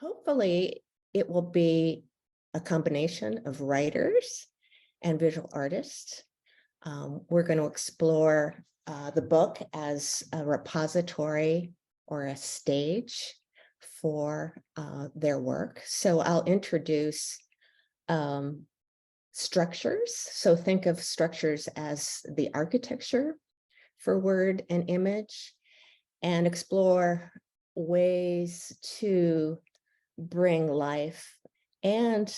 Hopefully, it will be a combination of writers and visual artists. We're going to explore the book as a repository or a stage for their work. So I'll introduce structures. So think of structures as the architecture for word and image, and explore ways to bring life and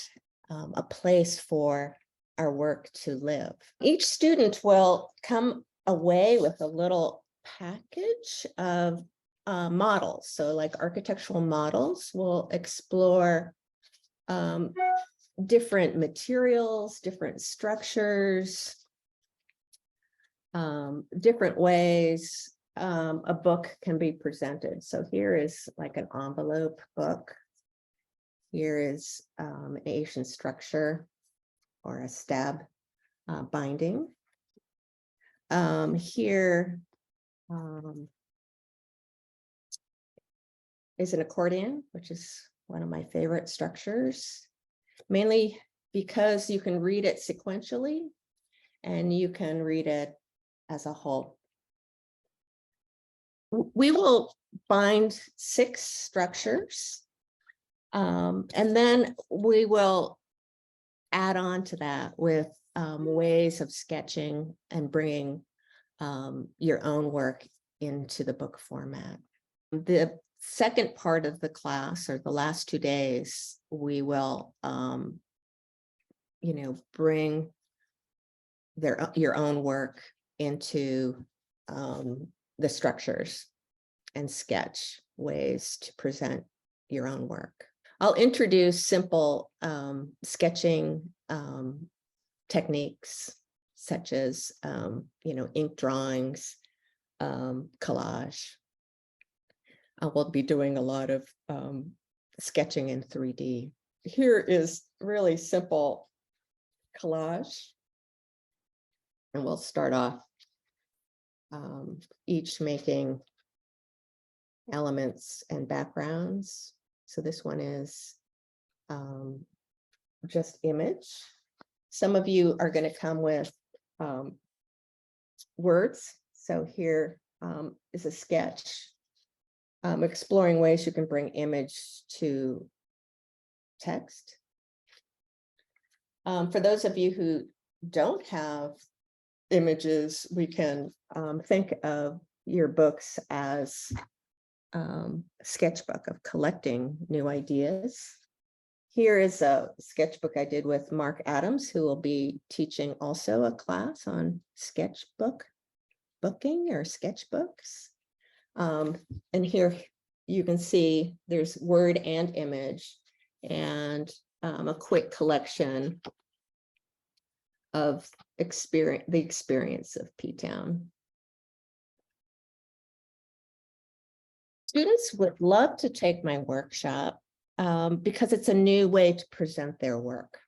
a place for our work to live. Each student will come away with a little package of models. So like architectural models, we'll explore different materials, different structures, different ways a book can be presented. So here is like an envelope book. Here is an Asian structure or a stab binding. Here is an accordion, which is one of my favorite structures, mainly because you can read it sequentially and you can read it as a whole. We will bind 6 structures, and then we will add on to that with ways of sketching and bringing your own work into the book format. The second part of the class, or the last 2 days, we will bring your own work into the structures and sketch ways to present your own work. I'll introduce simple sketching techniques such as ink drawings, collage. I will be doing a lot of sketching in 3D. Here is really simple collage, and we'll start off each making elements and backgrounds. So this one is just image. Some of you are going to come with words. So here is a sketch exploring ways you can bring image to text. For those of you who don't have images, we can think of your books as a sketchbook of collecting new ideas. Here is a sketchbook I did with Mark Adams, who will be teaching also a class on booking or sketchbooks. And here you can see there's word and image, and a quick collection of the experience of P-Town. Students would love to take my workshop because it's a new way to present their work.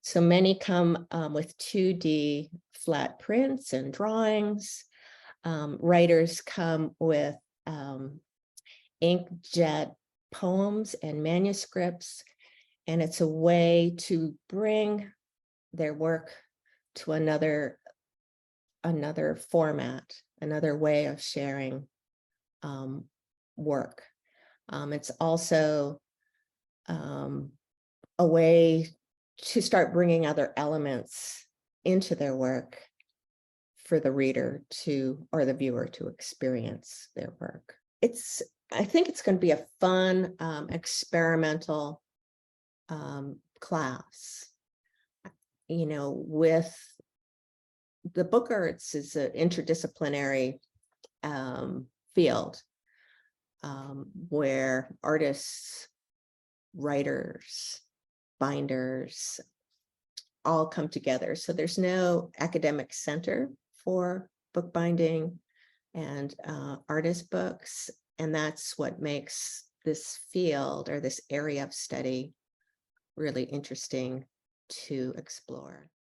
So many come with 2D flat prints and drawings. Writers come with inkjet poems and manuscripts, and it's a way to bring their work to another format, another way of sharing work. It's also a way to start bringing other elements into their work for the reader or the viewer to experience their work. I think it's going to be a fun, experimental class. With the book arts is an interdisciplinary field where artists, writers, binders all come together. So there's no academic center for bookbinding and artist books. And that's what makes this field or this area of study really interesting to explore.